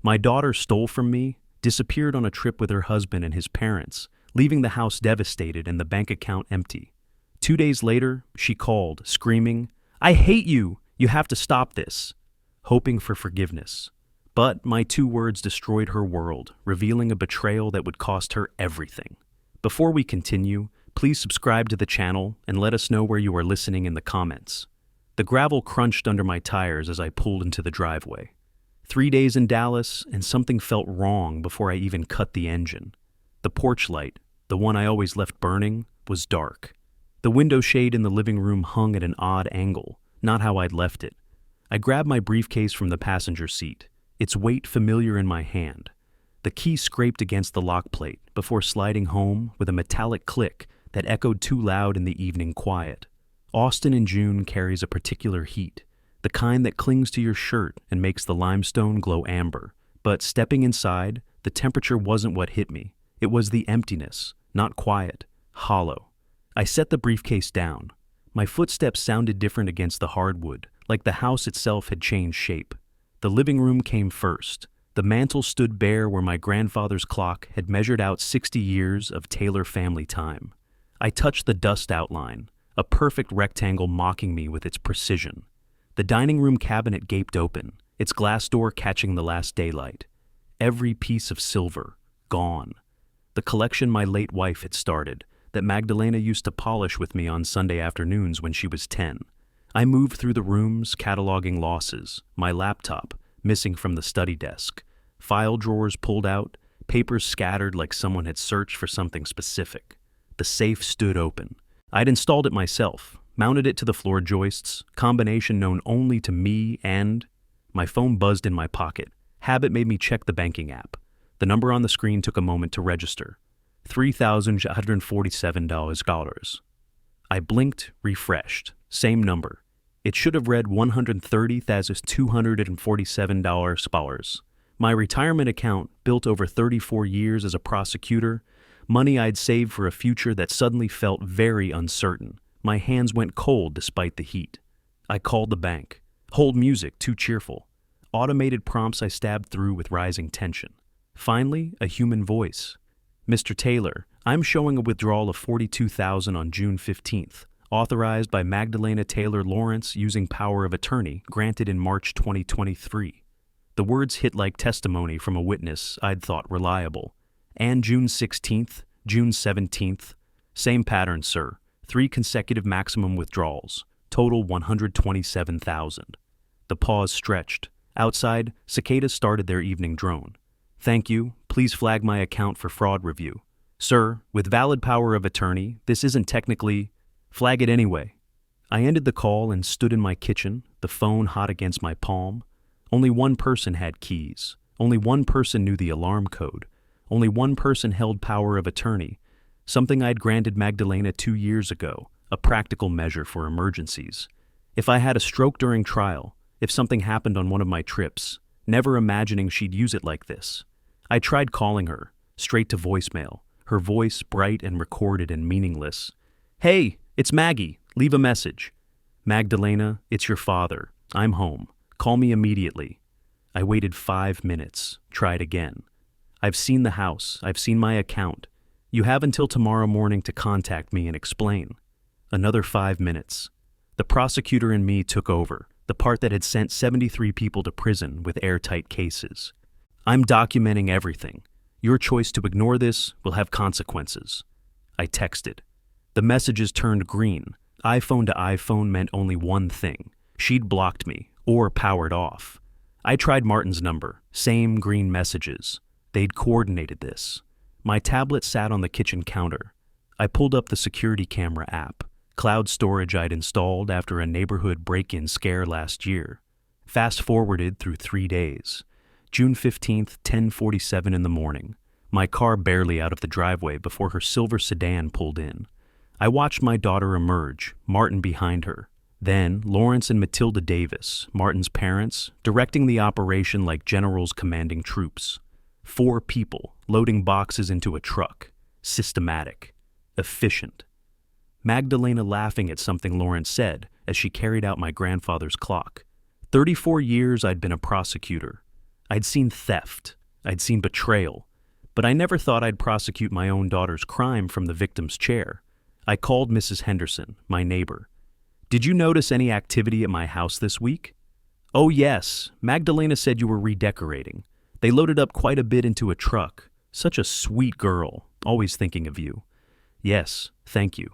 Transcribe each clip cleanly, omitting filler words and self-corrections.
My daughter stole from me, disappeared on a trip with her husband and his parents, leaving the house devastated and the bank account empty. 2 days later, she called, screaming, "I hate you! You have to stop this!" hoping for forgiveness. But my 2 words destroyed her world, revealing a betrayal that would cost her everything. Before we continue, please subscribe to the channel and let us know where you are listening in the comments. The gravel crunched under my tires as I pulled into the driveway. 3 days in Dallas, and something felt wrong before I even cut the engine. The porch light, the one I always left burning, was dark. The window shade in the living room hung at an odd angle, not how I'd left it. I grabbed my briefcase from the passenger seat, its weight familiar in my hand. The key scraped against the lock plate before sliding home with a metallic click that echoed too loud in the evening quiet. Austin in June carries a particular heat, the kind that clings to your shirt and makes the limestone glow amber. But stepping inside, the temperature wasn't what hit me. It was the emptiness, not quiet, hollow. I set the briefcase down. My footsteps sounded different against the hardwood, like the house itself had changed shape. The living room came first. The mantel stood bare where my grandfather's clock had measured out 60 years of Taylor family time. I touched the dust outline, a perfect rectangle mocking me with its precision. The dining room cabinet gaped open, its glass door catching the last daylight. Every piece of silver, gone. The collection my late wife had started, that Magdalena used to polish with me on Sunday afternoons when she was 10. I moved through the rooms, cataloging losses, my laptop, missing from the study desk, file drawers pulled out, papers scattered like someone had searched for something specific. The safe stood open. I'd installed it myself, mounted it to the floor joists, combination known only to me and... My phone buzzed in my pocket. Habit made me check the banking app. The number on the screen took a moment to register. $3,147. I blinked, refreshed. Same number. It should have read $130,247. My retirement account, built over 34 years as a prosecutor, money I'd saved for a future that suddenly felt very uncertain. My hands went cold despite the heat. I called the bank. Hold music, too cheerful. Automated prompts I stabbed through with rising tension. Finally, a human voice. "Mr. Taylor, I'm showing a withdrawal of $42,000 on June 15th, authorized by Magdalena Taylor Lawrence using power of attorney granted in March 2023. The words hit like testimony from a witness I'd thought reliable. And June 16th, June 17th, same pattern, sir. 3 consecutive maximum withdrawals, total $127,000. The pause stretched. Outside, cicadas started their evening drone. "Thank you. Please flag my account for fraud review. Sir, with valid power of attorney, this isn't technically... Flag it anyway." I ended the call and stood in my kitchen, the phone hot against my palm. Only one person had keys. Only one person knew the alarm code. Only one person held power of attorney, something I'd granted Magdalena 2 years ago, a practical measure for emergencies. If I had a stroke during trial, if something happened on one of my trips, never imagining she'd use it like this. I tried calling her, straight to voicemail, her voice bright and recorded and meaningless. "Hey, it's Maggie. Leave a message." "Magdalena, it's your father. I'm home. Call me immediately." I waited 5 minutes, tried again. "I've seen the house. I've seen my account. You have until tomorrow morning to contact me and explain." Another 5 minutes. The prosecutor in me took over, the part that had sent 73 people to prison with airtight cases. "I'm documenting everything. Your choice to ignore this will have consequences." I texted. The messages turned green. iPhone to iPhone meant only one thing. She'd blocked me, or powered off. I tried Martin's number. Same green messages. They'd coordinated this. My tablet sat on the kitchen counter. I pulled up the security camera app, cloud storage I'd installed after a neighborhood break-in scare last year. Fast-forwarded through 3 days. June 15th, 10:47 in the morning. My car barely out of the driveway before her silver sedan pulled in. I watched my daughter emerge, Martin behind her. Then, Lawrence and Matilda Davis, Martin's parents, directing the operation like generals commanding troops. 4 people, loading boxes into a truck. Systematic. Efficient. Magdalena laughing at something Lawrence said as she carried out my grandfather's clock. 34 years I'd been a prosecutor. I'd seen theft. I'd seen betrayal. But I never thought I'd prosecute my own daughter's crime from the victim's chair. I called Mrs. Henderson, my neighbor. "Did you notice any activity at my house this week?" "Oh yes, Magdalena said you were redecorating. They loaded up quite a bit into a truck. Such a sweet girl, always thinking of you." "Yes, thank you."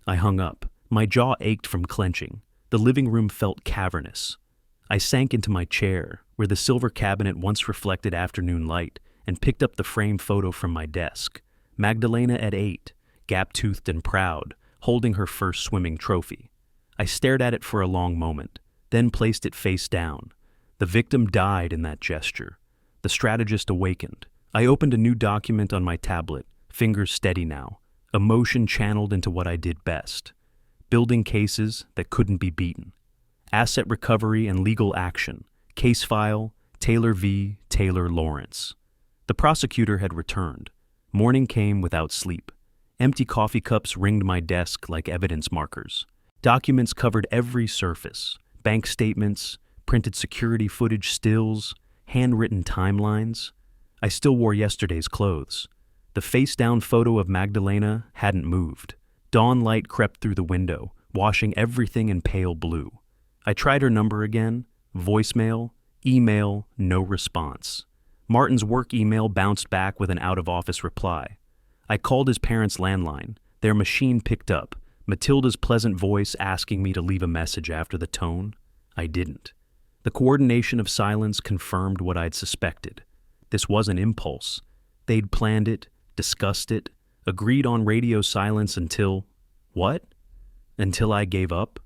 I hung up. My jaw ached from clenching. The living room felt cavernous. I sank into my chair, where the silver cabinet once reflected afternoon light, and picked up the framed photo from my desk. Magdalena at 8, gap-toothed and proud, holding her first swimming trophy. I stared at it for a long moment, then placed it face down. The victim died in that gesture. The strategist awakened. I opened a new document on my tablet, fingers steady now, emotion channeled into what I did best. Building cases that couldn't be beaten. Asset recovery and legal action. Case file, Taylor v. Taylor Lawrence. The prosecutor had returned. Morning came without sleep. Empty coffee cups ringed my desk like evidence markers. Documents covered every surface. Bank statements, printed security footage stills, handwritten timelines. I still wore yesterday's clothes. The face-down photo of Magdalena hadn't moved. Dawn light crept through the window, washing everything in pale blue. I tried her number again. Voicemail, email, no response. Martin's work email bounced back with an out-of-office reply. I called his parents' landline. Their machine picked up. Matilda's pleasant voice asking me to leave a message after the tone. I didn't. The coordination of silence confirmed what I'd suspected. This wasn't impulse. They'd planned it, discussed it, agreed on radio silence until... what? Until I gave up?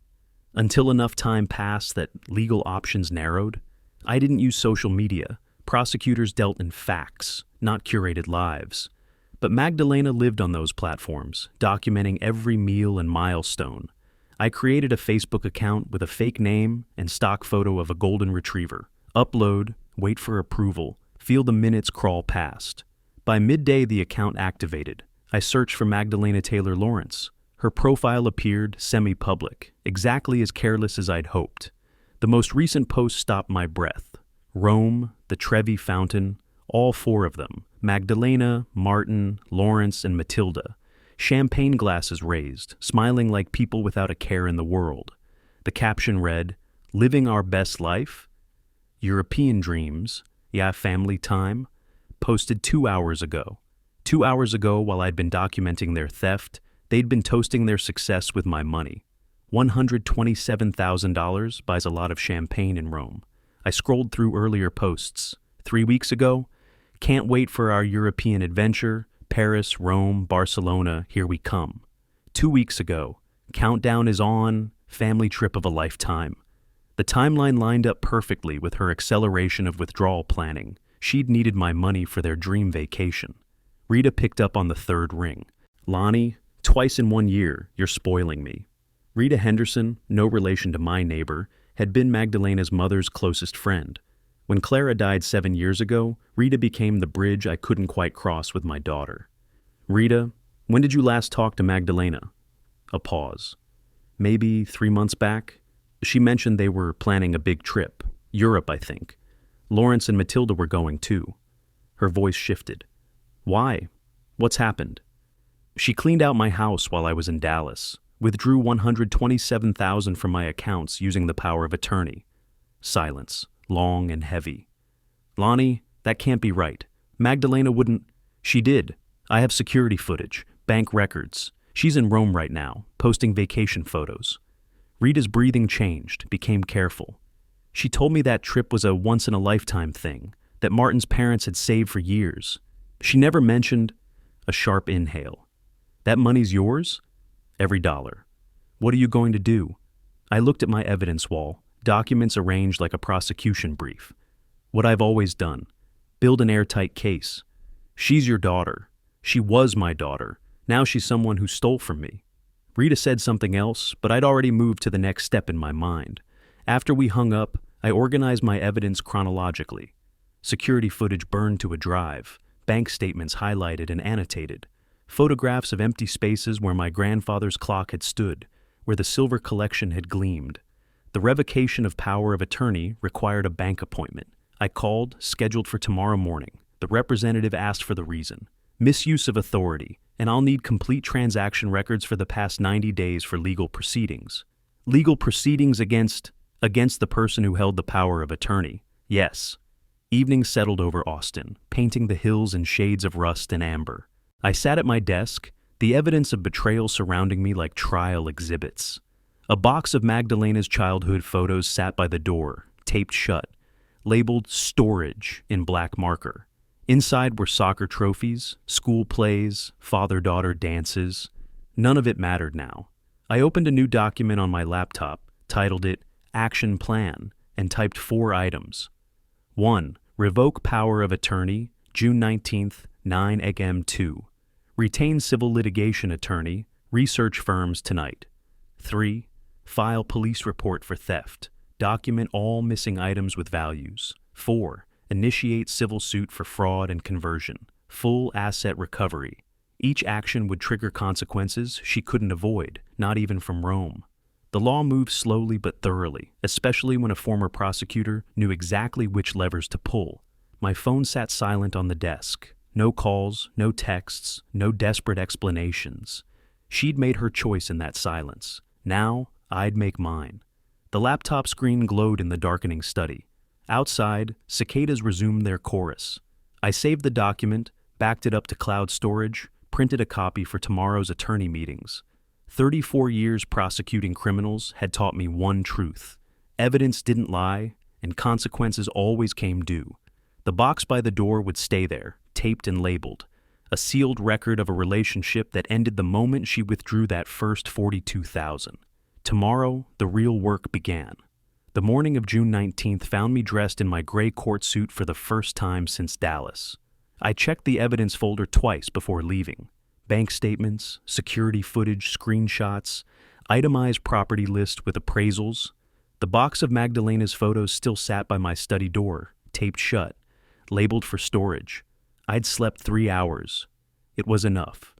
Until enough time passed that legal options narrowed? I didn't use social media. Prosecutors dealt in facts, not curated lives. But Magdalena lived on those platforms, documenting every meal and milestone. I created a Facebook account with a fake name and stock photo of a golden retriever. Upload, wait for approval, feel the minutes crawl past. By midday, the account activated. I searched for Magdalena Taylor Lawrence. Her profile appeared semi-public, exactly as careless as I'd hoped. The most recent post stopped my breath. Rome, the Trevi Fountain, all four of them, Magdalena, Martin, Lawrence, and Matilda. Champagne glasses raised, smiling like people without a care in the world. The caption read, "Living our best life? European dreams, yeah, family time." Posted 2 hours ago. 2 hours ago, while I'd been documenting their theft, they'd been toasting their success with my money. $127,000 buys a lot of champagne in Rome. I scrolled through earlier posts. 3 weeks ago, "Can't wait for our European adventure. Paris, Rome, Barcelona, here we come." 2 weeks ago, "Countdown is on. Family trip of a lifetime." The timeline lined up perfectly with her acceleration of withdrawal planning. She'd needed my money for their dream vacation. Rita picked up on the third ring. "Lonnie, twice in 1 year, you're spoiling me." Rita Henderson, no relation to my neighbor, had been Magdalena's mother's closest friend. When Clara died 7 years ago, Rita became the bridge I couldn't quite cross with my daughter. "Rita, when did you last talk to Magdalena?" A pause. "Maybe 3 months back. She mentioned they were planning a big trip. Europe, I think. Lawrence and Matilda were going too." Her voice shifted. "Why? What's happened?" "She cleaned out my house while I was in Dallas. Withdrew $127,000 from my accounts using the power of attorney." Silence, long and heavy. "Lonnie, that can't be right. Magdalena wouldn't..." "She did. I have security footage, bank records. She's in Rome right now, posting vacation photos." Rita's breathing changed, became careful. "She told me that trip was a once-in-a-lifetime thing, that Martin's parents had saved for years. She never mentioned..." A sharp inhale. "That money's yours?" "Every dollar." "What are you going to do?" I looked at my evidence wall, documents arranged like a prosecution brief. "What I've always done. Build an airtight case. She's your daughter. She was my daughter. Now she's someone who stole from me." Rita said something else, but I'd already moved to the next step in my mind. After we hung up, I organized my evidence chronologically. Security footage burned to a drive, bank statements highlighted and annotated, photographs of empty spaces where my grandfather's clock had stood, where the silver collection had gleamed. The revocation of power of attorney required a bank appointment. I called, scheduled for tomorrow morning. The representative asked for the reason. Misuse of authority, and I'll need complete transaction records for the past 90 days for legal proceedings. Legal proceedings against the person who held the power of attorney. Yes. Evening settled over Austin, painting the hills in shades of rust and amber. I sat at my desk, the evidence of betrayal surrounding me like trial exhibits. A box of Magdalena's childhood photos sat by the door, taped shut, labeled storage in black marker. Inside were soccer trophies, school plays, father-daughter dances. None of it mattered now. I opened a new document on my laptop, titled it Action Plan, and typed 4 items. 1. Revoke power of attorney, June 19th, 9 a.m. 2. Retain civil litigation attorney, research firms tonight. 3. File police report for theft. Document all missing items with values. 4. Initiate civil suit for fraud and conversion. Full asset recovery. Each action would trigger consequences she couldn't avoid, not even from Rome. The law moved slowly but thoroughly, especially when a former prosecutor knew exactly which levers to pull. My phone sat silent on the desk. No calls, no texts, no desperate explanations. She'd made her choice in that silence. Now, I'd make mine. The laptop screen glowed in the darkening study. Outside, cicadas resumed their chorus. I saved the document, backed it up to cloud storage, printed a copy for tomorrow's attorney meetings. 34 years prosecuting criminals had taught me one truth. Evidence didn't lie, and consequences always came due. The box by the door would stay there, taped and labeled, a sealed record of a relationship that ended the moment she withdrew that first $42,000. Tomorrow, the real work began. The morning of June 19th found me dressed in my gray court suit for the first time since Dallas. I checked the evidence folder twice before leaving. Bank statements, security footage, screenshots, itemized property list with appraisals. The box of Magdalena's photos still sat by my study door, taped shut, labeled for storage. I'd slept 3 hours. It was enough.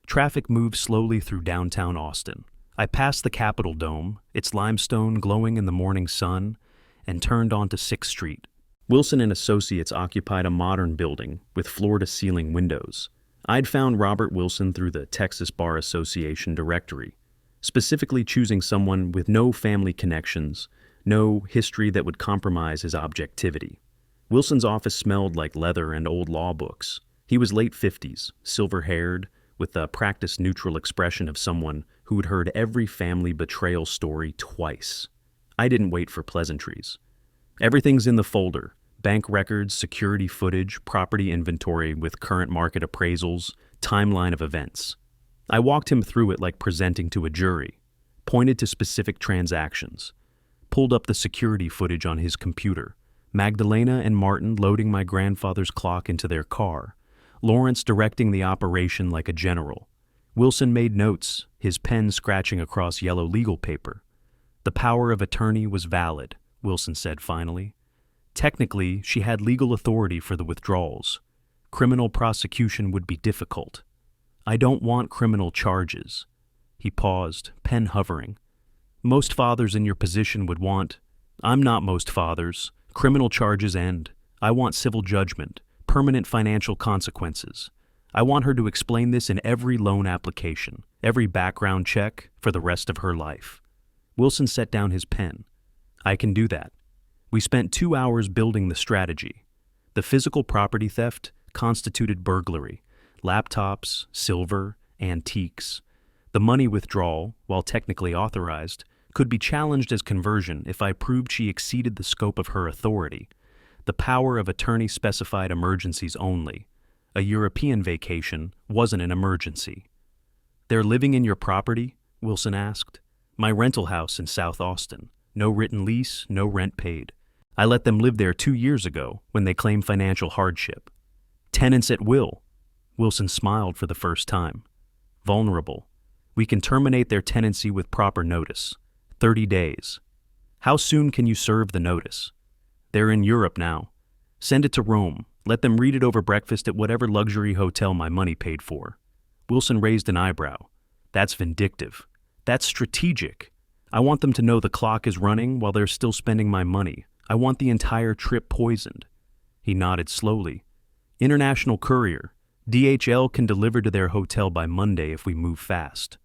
Traffic moved slowly through downtown Austin. I passed the Capitol Dome, its limestone glowing in the morning sun, and turned onto 6th Street. Wilson and Associates occupied a modern building with floor-to-ceiling windows. I'd found Robert Wilson through the Texas Bar Association directory, specifically choosing someone with no family connections, no history that would compromise his objectivity. Wilson's office smelled like leather and old law books. He was late 50s, silver-haired, with the practice-neutral expression of someone who had heard every family betrayal story twice. I didn't wait for pleasantries. Everything's in the folder. Bank records, security footage, property inventory with current market appraisals, timeline of events. I walked him through it like presenting to a jury, pointed to specific transactions, pulled up the security footage on his computer, Magdalena and Martin loading my grandfather's clock into their car, Lawrence directing the operation like a general. Wilson made notes, his pen scratching across yellow legal paper. The power of attorney was valid, Wilson said finally. Technically, she had legal authority for the withdrawals. Criminal prosecution would be difficult. I don't want criminal charges. He paused, pen hovering. Most fathers in your position would want. I'm not most fathers. Criminal charges end. I want civil judgment, permanent financial consequences. I want her to explain this in every loan application, every background check for the rest of her life. Wilson set down his pen. I can do that. We spent 2 hours building the strategy. The physical property theft constituted burglary, laptops, silver, antiques. The money withdrawal, while technically authorized, could be challenged as conversion if I proved she exceeded the scope of her authority. The power of attorney specified emergencies only. A European vacation wasn't an emergency. They're living in your property? Wilson asked. My rental house in South Austin. No written lease, no rent paid. I let them live there 2 years ago when they claimed financial hardship. Tenants at will. Wilson smiled for the first time. Vulnerable. We can terminate their tenancy with proper notice. 30 days. How soon can you serve the notice? They're in Europe now. Send it to Rome. Let them read it over breakfast at whatever luxury hotel my money paid for. Wilson raised an eyebrow. That's vindictive. That's strategic. I want them to know the clock is running while they're still spending my money. I want the entire trip poisoned. He nodded slowly. International courier. DHL can deliver to their hotel by Monday if we move fast.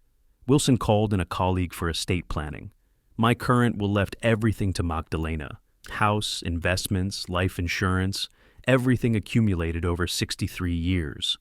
Wilson called in a colleague for estate planning. My current will left everything to Magdalena. House, investments, life insurance, everything accumulated over 63 years.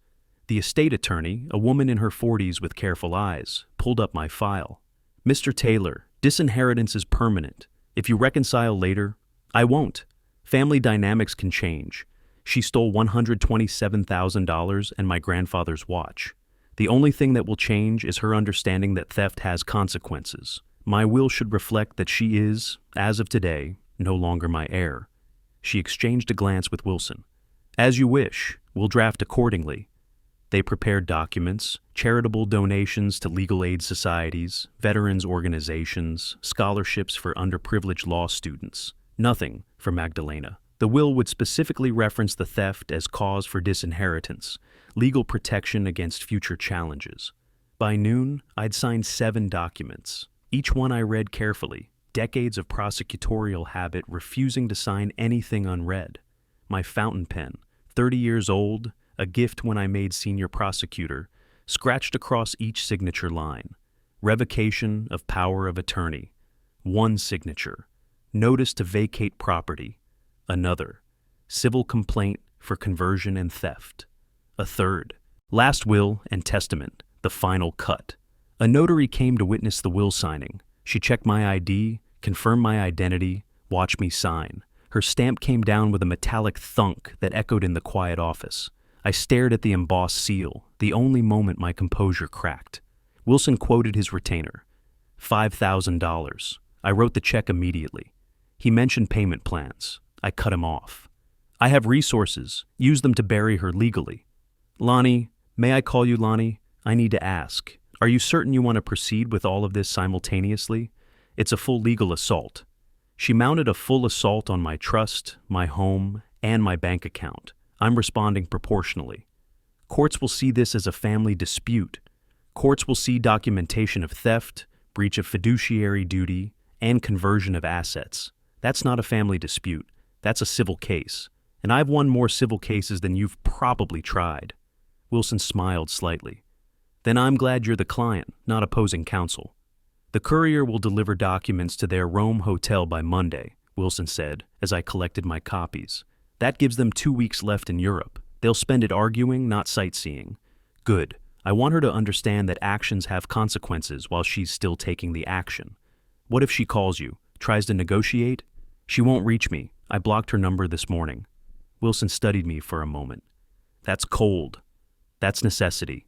The estate attorney, a woman in her 40s with careful eyes, pulled up my file. Mr. Taylor, disinheritance is permanent. If you reconcile later, I won't. Family dynamics can change. She stole $127,000 and my grandfather's watch. The only thing that will change is her understanding that theft has consequences. My will should reflect that she is, as of today, no longer my heir. She exchanged a glance with Wilson. As you wish, we'll draft accordingly. They prepared documents, charitable donations to legal aid societies, veterans organizations, scholarships for underprivileged law students. Nothing for Magdalena. The will would specifically reference the theft as cause for disinheritance, legal protection against future challenges. By noon, I'd signed 7 documents. Each one I read carefully, decades of prosecutorial habit refusing to sign anything unread. My fountain pen, 30 years old, a gift when I made senior prosecutor, scratched across each signature line. Revocation of power of attorney. 1 signature. Notice to vacate property. Another. Civil complaint for conversion and theft. A 3rd. Last will and testament, the final cut. A notary came to witness the will signing. She checked my ID, confirmed my identity, watched me sign. Her stamp came down with a metallic thunk that echoed in the quiet office. I stared at the embossed seal, the only moment my composure cracked. Wilson quoted his retainer. $5,000. I wrote the check immediately. He mentioned payment plans. I cut him off. I have resources. Use them to bury her legally. Lonnie, may I call you Lonnie? I need to ask. Are you certain you want to proceed with all of this simultaneously? It's a full legal assault. She mounted a full assault on my trust, my home, and my bank account. I'm responding proportionally. Courts will see this as a family dispute. Courts will see documentation of theft, breach of fiduciary duty, and conversion of assets. That's not a family dispute. That's a civil case. And I've won more civil cases than you've probably tried. Wilson smiled slightly. Then I'm glad you're the client, not opposing counsel. The courier will deliver documents to their Rome hotel by Monday, Wilson said, as I collected my copies. That gives them 2 weeks left in Europe. They'll spend it arguing, not sightseeing. Good. I want her to understand that actions have consequences while she's still taking the action. What if she calls you, tries to negotiate? She won't reach me. I blocked her number this morning. Wilson studied me for a moment. That's cold. That's necessity.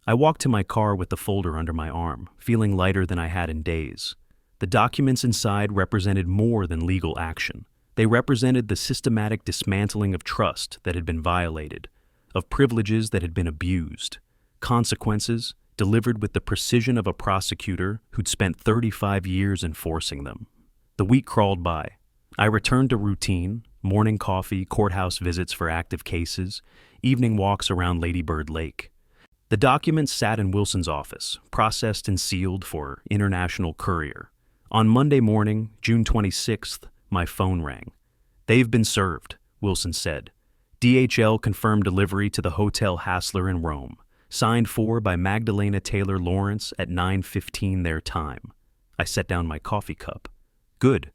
I walked to my car with the folder under my arm, feeling lighter than I had in days. The documents inside represented more than legal action. They represented the systematic dismantling of trust that had been violated, of privileges that had been abused, consequences delivered with the precision of a prosecutor who'd spent 35 years enforcing them. The week crawled by. I returned to routine, morning coffee, courthouse visits for active cases, evening walks around Lady Bird Lake. The documents sat in Wilson's office, processed and sealed for international courier. On Monday morning, June 26th, my phone rang. They've been served, Wilson said. DHL confirmed delivery to the Hotel Hassler in Rome, signed for by Magdalena Taylor Lawrence at 9:15 their time. I set down my coffee cup. Good.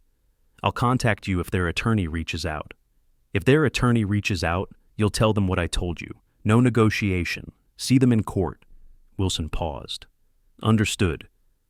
I'll contact you if their attorney reaches out. If their attorney reaches out, you'll tell them what I told you. No negotiation. See them in court. Wilson paused. Understood.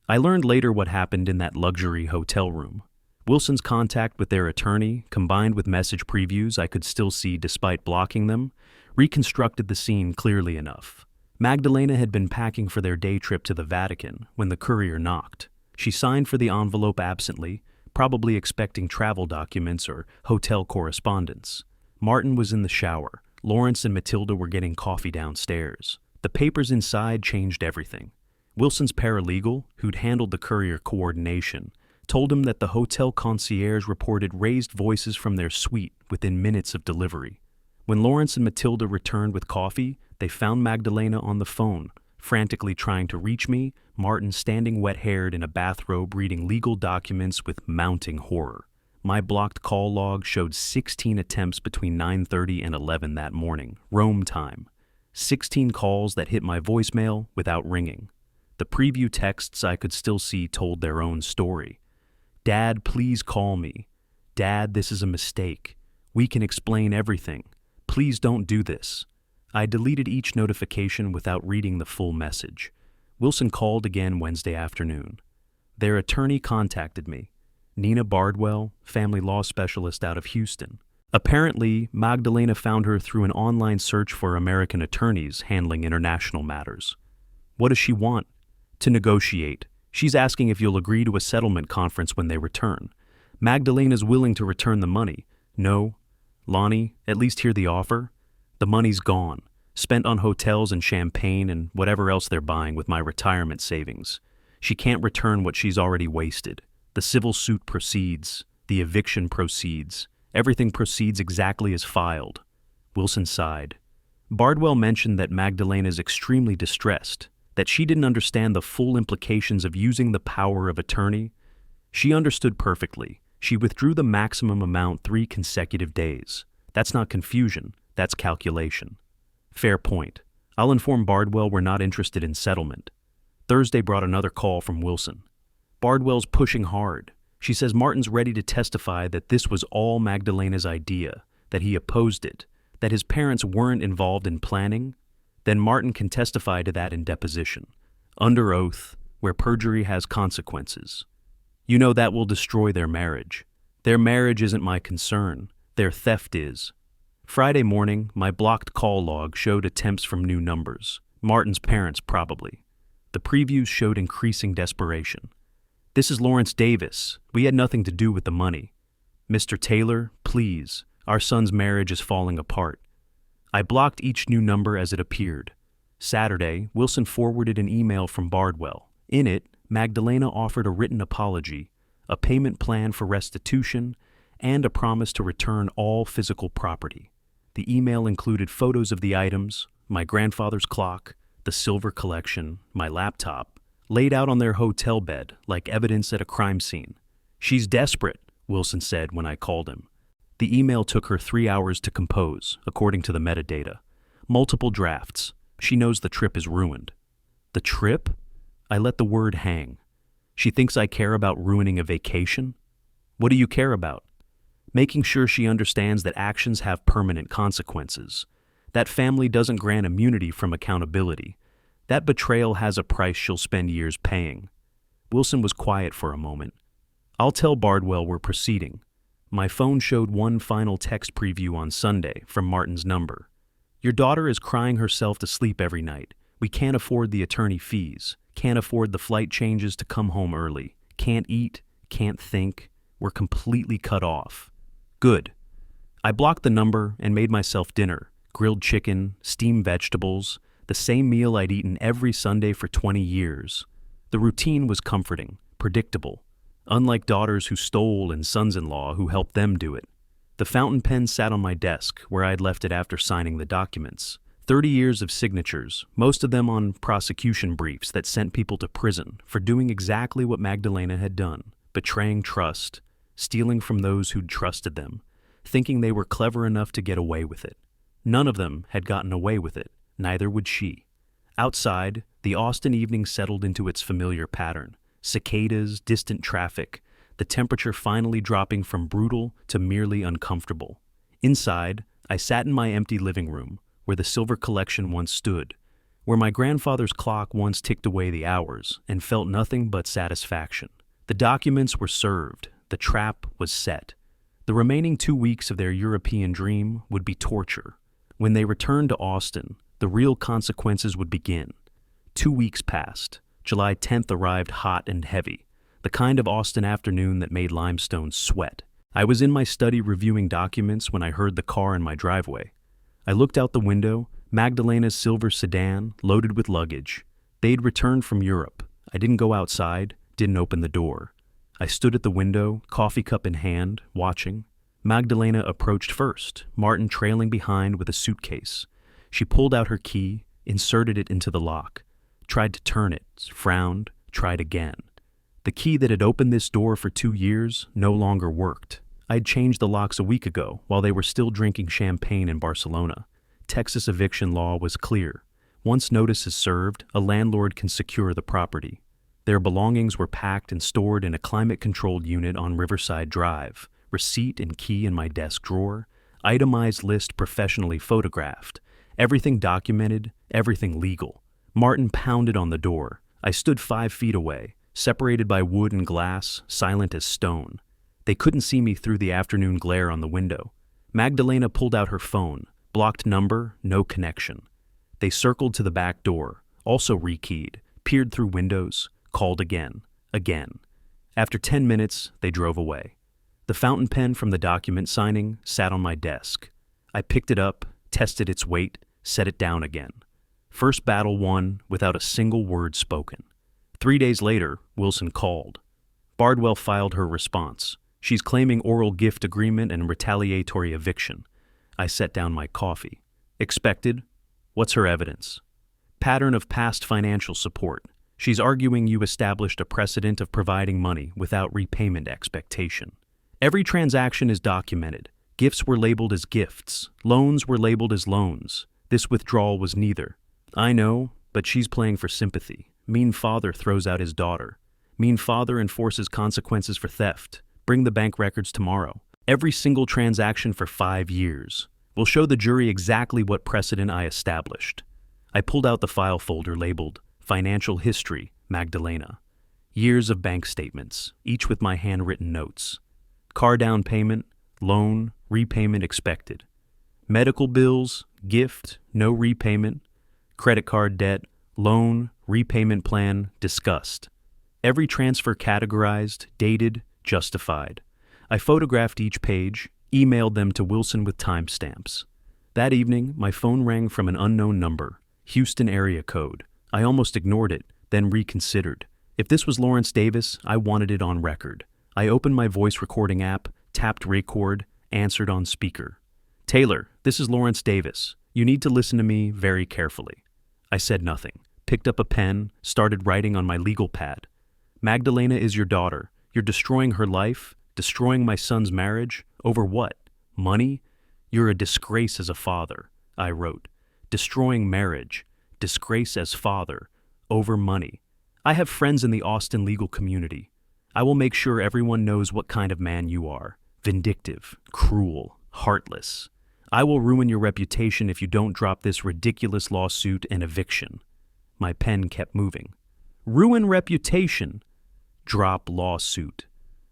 I learned later what happened in that luxury hotel room. Wilson's contact with their attorney, combined with message previews I could still see despite blocking them, reconstructed the scene clearly enough. Magdalena had been packing for their day trip to the Vatican when the courier knocked. She signed for the envelope absently, probably expecting travel documents or hotel correspondence. Martin was in the shower. Lawrence and Matilda were getting coffee downstairs. The papers inside changed everything. Wilson's paralegal, who'd handled the courier coordination, told him that the hotel concierge reported raised voices from their suite within minutes of delivery. When Lawrence and Matilda returned with coffee, they found Magdalena on the phone, frantically trying to reach me, Martin standing wet-haired in a bathrobe reading legal documents with mounting horror. My blocked call log showed 16 attempts between 9:30 and 11 that morning, Rome time. 16 calls that hit my voicemail without ringing. The preview texts I could still see told their own story. "Dad, please call me. Dad, this is a mistake. We can explain everything. Please don't do this." I deleted each notification without reading the full message. Wilson called again Wednesday afternoon. Their attorney contacted me. Nina Bardwell, family law specialist out of Houston. Apparently, Magdalena found her through an online search for American attorneys handling international matters. What does she want? To negotiate. She's asking if you'll agree to a settlement conference when they return. Magdalena's willing to return the money. No. Lonnie, at least hear the offer? The money's gone, spent on hotels and champagne and whatever else they're buying with my retirement savings. She can't return what she's already wasted. The civil suit proceeds. The eviction proceeds. Everything proceeds exactly as filed. Wilson sighed. Bardwell mentioned that Magdalena is extremely distressed, that she didn't understand the full implications of using the power of attorney. She understood perfectly. She withdrew the maximum amount 3 consecutive days. That's not confusion, that's calculation. Fair point. I'll inform Bardwell we're not interested in settlement. Thursday brought another call from Wilson. Bardwell's pushing hard. She says Martin's ready to testify that this was all Magdalena's idea, that he opposed it, that his parents weren't involved in planning. Then Martin can testify to that in deposition, under oath, where perjury has consequences. You know that will destroy their marriage. Their marriage isn't my concern. Their theft is. Friday morning, my blocked call log showed attempts from new numbers. Martin's parents, probably. The previews showed increasing desperation. "This is Lawrence Davis. We had nothing to do with the money. Mr. Taylor, please. Our son's marriage is falling apart." I blocked each new number as it appeared. Saturday, Wilson forwarded an email from Bardwell. In it, Magdalena offered a written apology, a payment plan for restitution, and a promise to return all physical property. The email included photos of the items, my grandfather's clock, the silver collection, my laptop, laid out on their hotel bed like evidence at a crime scene. "She's desperate," Wilson said when I called him. The email took her 3 hours to compose, according to the metadata. Multiple drafts. She knows the trip is ruined. The trip? I let the word hang. She thinks I care about ruining a vacation? What do you care about? Making sure she understands that actions have permanent consequences. That family doesn't grant immunity from accountability. That betrayal has a price she'll spend years paying. Wilson was quiet for a moment. "I'll tell Bardwell we're proceeding." My phone showed one final text preview on Sunday from Martin's number. "Your daughter is crying herself to sleep every night. We can't afford the attorney fees, can't afford the flight changes to come home early, can't eat, can't think. We're completely cut off." Good. I blocked the number and made myself dinner, grilled chicken, steamed vegetables, the same meal I'd eaten every Sunday for 20 years. The routine was comforting, predictable, unlike daughters who stole and sons-in-law who helped them do it. The fountain pen sat on my desk, where I'd left it after signing the documents. 30 years of signatures, most of them on prosecution briefs that sent people to prison for doing exactly what Magdalena had done, betraying trust, stealing from those who'd trusted them, thinking they were clever enough to get away with it. None of them had gotten away with it, neither would she. Outside, the Austin evening settled into its familiar pattern. Cicadas, distant traffic, the temperature finally dropping from brutal to merely uncomfortable. Inside, I sat in my empty living room, where the silver collection once stood, where my grandfather's clock once ticked away the hours, and felt nothing but satisfaction. The documents were served, the trap was set. The remaining 2 weeks of their European dream would be torture. When they returned to Austin, the real consequences would begin. 2 weeks passed. July 10th arrived hot and heavy, the kind of Austin afternoon that made limestone sweat. I was in my study reviewing documents when I heard the car in my driveway. I looked out the window, Magdalena's silver sedan, loaded with luggage. They'd returned from Europe. I didn't go outside, didn't open the door. I stood at the window, coffee cup in hand, watching. Magdalena approached first, Martin trailing behind with a suitcase. She pulled out her key, inserted it into the lock, tried to turn it, frowned, tried again. The key that had opened this door for 2 years no longer worked. I'd changed the locks a week ago while they were still drinking champagne in Barcelona. Texas eviction law was clear. Once notice is served, a landlord can secure the property. Their belongings were packed and stored in a climate-controlled unit on Riverside Drive, receipt and key in my desk drawer, itemized list professionally photographed, everything documented, everything legal. Martin pounded on the door. I stood 5 feet away, separated by wood and glass, silent as stone. They couldn't see me through the afternoon glare on the window. Magdalena pulled out her phone, blocked number, no connection. They circled to the back door, also rekeyed, peered through windows, called again. After 10 minutes, they drove away. The fountain pen from the document signing sat on my desk. I picked it up, tested its weight, set it down again. First battle won without a single word spoken. 3 days later, Wilson called. Bardwell filed her response. She's claiming oral gift agreement and retaliatory eviction. I set down my coffee. Expected? What's her evidence? Pattern of past financial support. She's arguing you established a precedent of providing money without repayment expectation. Every transaction is documented. Gifts were labeled as gifts. Loans were labeled as loans. This withdrawal was neither. I know, but she's playing for sympathy. Mean father throws out his daughter. Mean father enforces consequences for theft. Bring the bank records tomorrow. Every single transaction for 5 years. We'll show the jury exactly what precedent I established. I pulled out the file folder labeled Financial History, Magdalena. Years of bank statements, each with my handwritten notes. Car down payment, loan, repayment expected. Medical bills, gift, no repayment. Credit card debt, loan, repayment plan, discussed. Every transfer categorized, dated, justified. I photographed each page, emailed them to Wilson with timestamps. That evening, my phone rang from an unknown number, Houston area code. I almost ignored it, then reconsidered. If this was Lawrence Davis, I wanted it on record. I opened my voice recording app, tapped record, answered on speaker. Taylor, this is Lawrence Davis. You need to listen to me very carefully. I said nothing, picked up a pen, started writing on my legal pad. Magdalena is your daughter. You're destroying her life, destroying my son's marriage. Over what? Money? You're a disgrace as a father, I wrote. Destroying marriage. Disgrace as father. Over money. I have friends in the Austin legal community. I will make sure everyone knows what kind of man you are. Vindictive, cruel, heartless. I will ruin your reputation if you don't drop this ridiculous lawsuit and eviction. My pen kept moving. Ruin reputation. Drop lawsuit.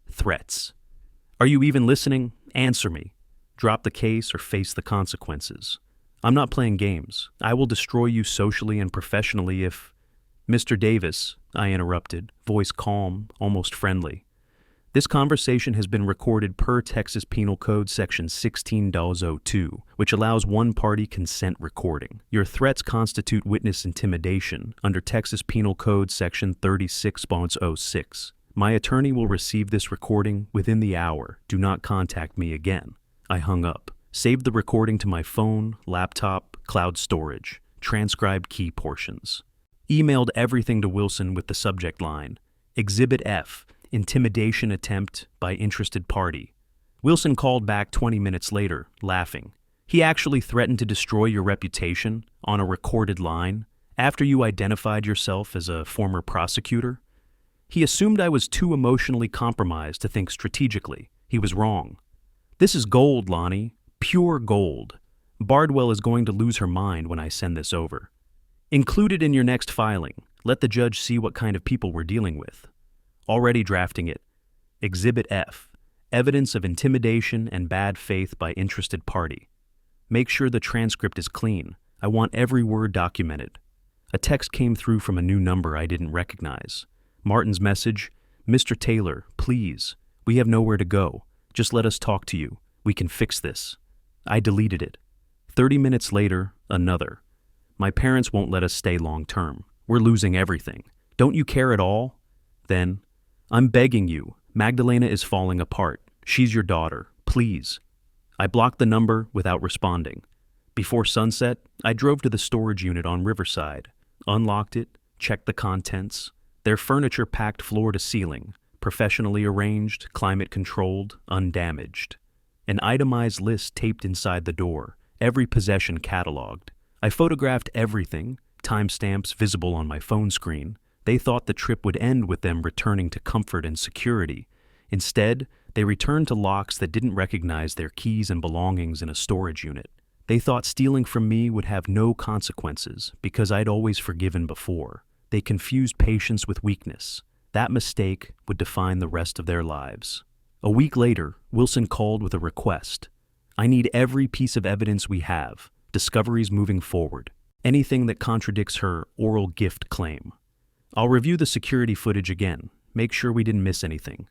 Threats. Are you even listening? Answer me. Drop the case or face the consequences. I'm not playing games. I will destroy you socially and professionally if... Mr. Davis, I interrupted, voice calm, almost friendly. This conversation has been recorded per Texas Penal Code Section 16.02, which allows one-party consent recording. Your threats constitute witness intimidation under Texas Penal Code Section 36.06. My attorney will receive this recording within the hour. Do not contact me again. I hung up. Saved the recording to my phone, laptop, cloud storage. Transcribed key portions. Emailed everything to Wilson with the subject line, Exhibit F, Intimidation Attempt by Interested Party. Wilson called back 20 minutes later, laughing. He actually threatened to destroy your reputation on a recorded line after you identified yourself as a former prosecutor. He assumed I was too emotionally compromised to think strategically. He was wrong. This is gold, Lonnie. Pure gold. Bardwell is going to lose her mind when I send this over. Include it in your next filing. Let the judge see what kind of people we're dealing with. Already drafting it. Exhibit F. Evidence of intimidation and bad faith by interested party. Make sure the transcript is clean. I want every word documented. A text came through from a new number I didn't recognize. Martin's message, Mr. Taylor, please. We have nowhere to go. Just let us talk to you. We can fix this. I deleted it. 30 minutes later, another. My parents won't let us stay long term. We're losing everything. Don't you care at all? Then, I'm begging you. Magdalena is falling apart. She's your daughter. Please. I blocked the number without responding. Before sunset, I drove to the storage unit on Riverside, unlocked it, checked the contents. Their furniture packed floor to ceiling, professionally arranged, climate-controlled, undamaged. An itemized list taped inside the door, every possession cataloged. I photographed everything, timestamps visible on my phone screen. They thought the trip would end with them returning to comfort and security. Instead, they returned to locks that didn't recognize their keys and belongings in a storage unit. They thought stealing from me would have no consequences because I'd always forgiven before. They confused patience with weakness. That mistake would define the rest of their lives. A week later, Wilson called with a request. I need every piece of evidence we have, discoveries moving forward, anything that contradicts her oral gift claim. I'll review the security footage again, make sure we didn't miss anything.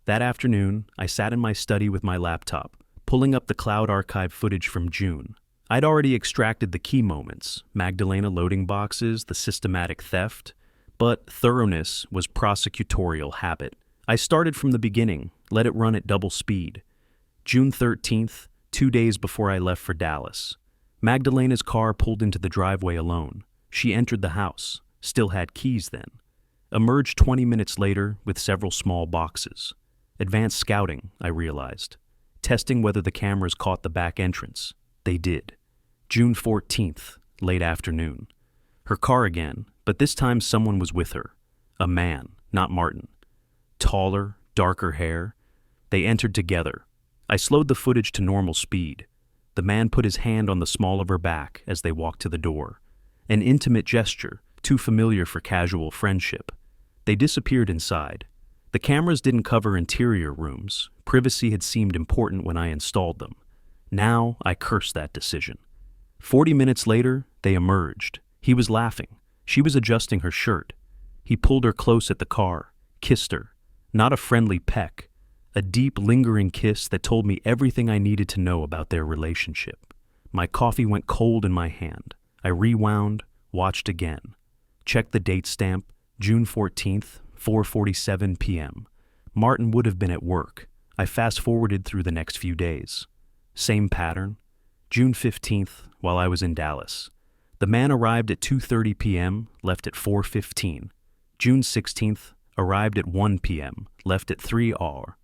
That afternoon, I sat in my study with my laptop, pulling up the cloud archive footage from June. I'd already extracted the key moments, Magdalena loading boxes, the systematic theft, but thoroughness was prosecutorial habit. I started from the beginning, let it run at double speed. June 13th, 2 days before I left for Dallas. Magdalena's car pulled into the driveway alone. She entered the house, still had keys then. Emerged 20 minutes later with several small boxes. Advanced scouting, I realized. Testing whether the cameras caught the back entrance. They did. June 14th, late afternoon. Her car again, but this time someone was with her. A man, not Martin. Taller, darker hair. They entered together. I slowed the footage to normal speed. The man put his hand on the small of her back as they walked to the door. An intimate gesture, too familiar for casual friendship. They disappeared inside. The cameras didn't cover interior rooms. Privacy had seemed important when I installed them. Now I cursed that decision. 40 minutes later, they emerged. He was laughing. She was adjusting her shirt. He pulled her close at the car, kissed her. Not a friendly peck. A deep, lingering kiss that told me everything I needed to know about their relationship. My coffee went cold in my hand. I rewound, watched again. Checked the date stamp, June 14th, 4:47 p.m. Martin would have been at work. I fast-forwarded through the next few days. Same pattern. June 15th, while I was in Dallas. The man arrived at 2:30 p.m., left at 4:15. June 16th, arrived at 1 p.m., left at 3 hour.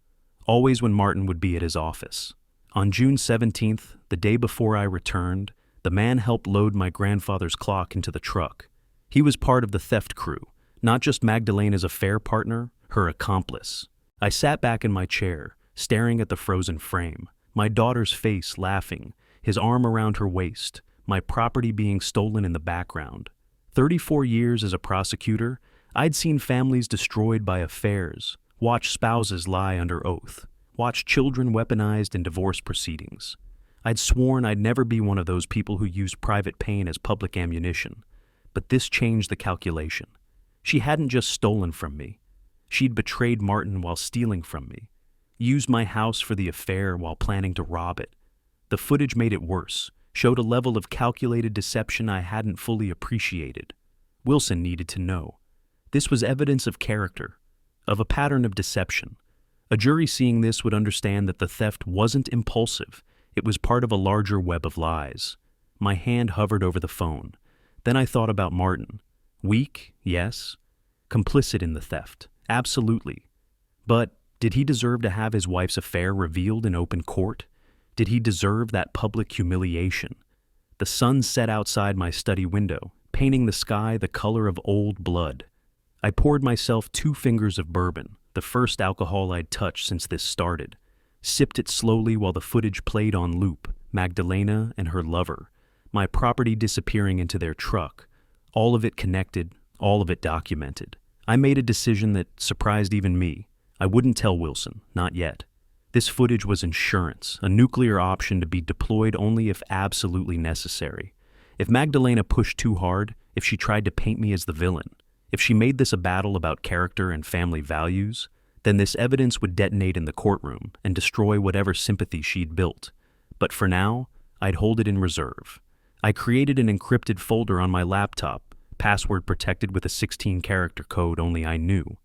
Always when Martin would be at his office. On June 17th, the day before I returned, the man helped load my grandfather's clock into the truck. He was part of the theft crew, not just Magdalena's affair partner, her accomplice. I sat back in my chair, staring at the frozen frame, my daughter's face laughing, his arm around her waist, my property being stolen in the background. 34 years as a prosecutor, I'd seen families destroyed by affairs, watched spouses lie under oath, watched children weaponized in divorce proceedings. I'd sworn I'd never be one of those people who used private pain as public ammunition. But this changed the calculation. She hadn't just stolen from me. She'd betrayed Martin while stealing from me, used my house for the affair while planning to rob it. The footage made it worse, showed a level of calculated deception I hadn't fully appreciated. Wilson needed to know. This was evidence of character, of a pattern of deception. A jury seeing this would understand that the theft wasn't impulsive. It was part of a larger web of lies. My hand hovered over the phone. Then I thought about Martin. Weak, yes. Complicit in the theft, absolutely. But did he deserve to have his wife's affair revealed in open court? Did he deserve that public humiliation? The sun set outside my study window, painting the sky the color of old blood. I poured myself 2 fingers of bourbon, the first alcohol I'd touched since this started. Sipped it slowly while the footage played on loop, Magdalena and her lover, my property disappearing into their truck, all of it connected, all of it documented. I made a decision that surprised even me. I wouldn't tell Wilson, not yet. This footage was insurance, a nuclear option to be deployed only if absolutely necessary. If Magdalena pushed too hard, if she tried to paint me as the villain, if she made this a battle about character and family values, then this evidence would detonate in the courtroom and destroy whatever sympathy she'd built. But for now, I'd hold it in reserve. I created an encrypted folder on my laptop, password protected with a 16-character code only I knew.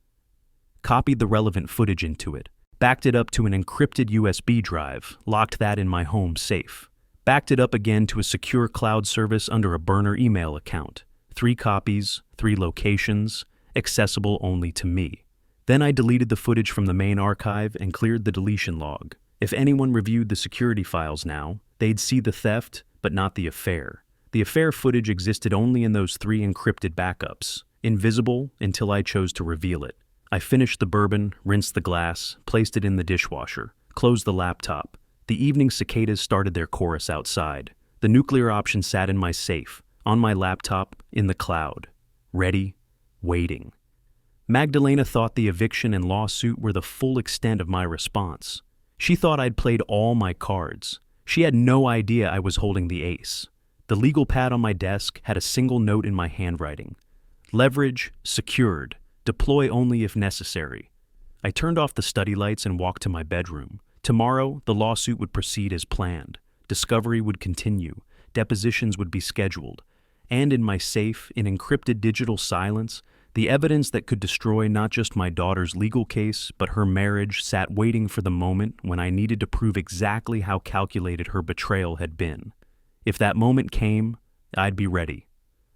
Copied the relevant footage into it, backed it up to an encrypted USB drive, locked that in my home safe, backed it up again to a secure cloud service under a burner email account. 3 copies, 3 locations, accessible only to me. Then I deleted the footage from the main archive and cleared the deletion log. If anyone reviewed the security files now, they'd see the theft, but not the affair. The affair footage existed only in those 3 encrypted backups, invisible until I chose to reveal it. I finished the bourbon, rinsed the glass, placed it in the dishwasher, closed the laptop. The evening cicadas started their chorus outside. The nuclear option sat in my safe, on my laptop, in the cloud. Ready, waiting. Magdalena thought the eviction and lawsuit were the full extent of my response. She thought I'd played all my cards. She had no idea I was holding the ace. The legal pad on my desk had a single note in my handwriting. Leverage, secured. Deploy only if necessary. I turned off the study lights and walked to my bedroom. Tomorrow, the lawsuit would proceed as planned. Discovery would continue. Depositions would be scheduled. And in my safe, in encrypted digital silence, the evidence that could destroy not just my daughter's legal case, but her marriage sat waiting for the moment when I needed to prove exactly how calculated her betrayal had been. If that moment came, I'd be ready.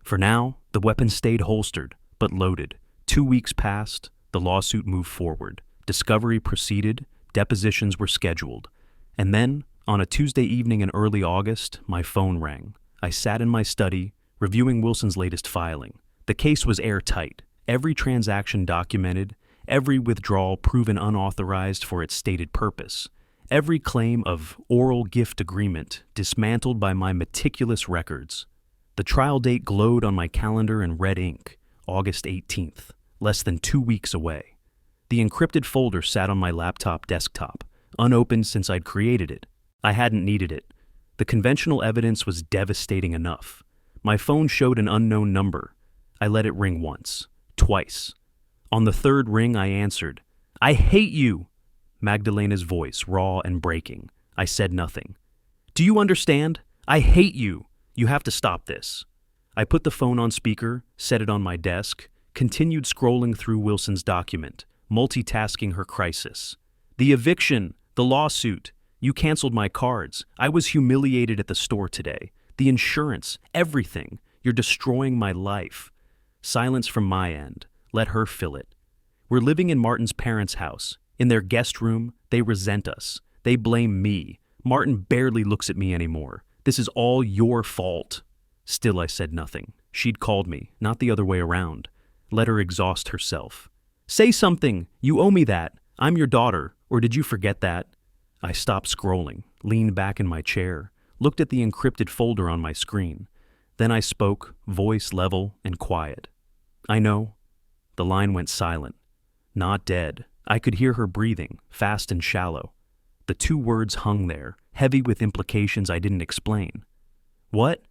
For now, the weapon stayed holstered, but loaded. 2 weeks passed, the lawsuit moved forward. Discovery proceeded, depositions were scheduled. And then, on a Tuesday evening in early August, my phone rang. I sat in my study, reviewing Wilson's latest filing. The case was airtight. Every transaction documented, every withdrawal proven unauthorized for its stated purpose, every claim of oral gift agreement dismantled by my meticulous records. The trial date glowed on my calendar in red ink, August 18th, less than 2 weeks away. The encrypted folder sat on my laptop desktop, unopened since I'd created it. I hadn't needed it. The conventional evidence was devastating enough. My phone showed an unknown number. I let it ring once. Twice. On the 3rd ring, I answered. "I hate you!" Magdalena's voice, raw and breaking. I said nothing. "Do you understand? I hate you! You have to stop this." I put the phone on speaker, set it on my desk, continued scrolling through Wilson's document, multitasking her crisis. "The eviction, the lawsuit, you canceled my cards. I was humiliated at the store today. The insurance, everything. You're destroying my life." Silence from my end. Let her fill it. We're living in Martin's parents' house. In their guest room, they resent us. They blame me. Martin barely looks at me anymore. This is all your fault. Still, I said nothing. She'd called me, not the other way around. Let her exhaust herself. "Say something. You owe me that. I'm your daughter. Or did you forget that?" I stopped scrolling, leaned back in my chair, looked at the encrypted folder on my screen. Then I spoke, voice level and quiet. "I know." The line went silent. Not dead. I could hear her breathing, fast and shallow. The 2 words hung there, heavy with implications I didn't explain. "What?"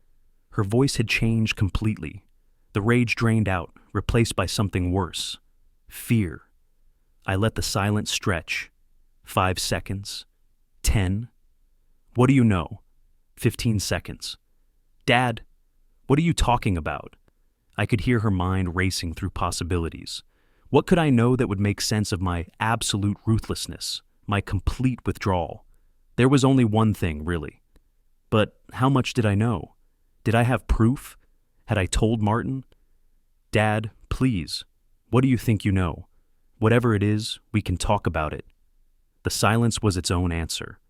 Her voice had changed completely. The rage drained out, replaced by something worse. Fear. I let the silence stretch. 5 seconds. 10. "What do you know?" 15 seconds. "Dad, what are you talking about?" I could hear her mind racing through possibilities. What could I know that would make sense of my absolute ruthlessness, my complete withdrawal? There was only one thing, really. But how much did I know? Did I have proof? Had I told Martin? "Dad, please, what do you think you know? Whatever it is, we can talk about it." The silence was its own answer.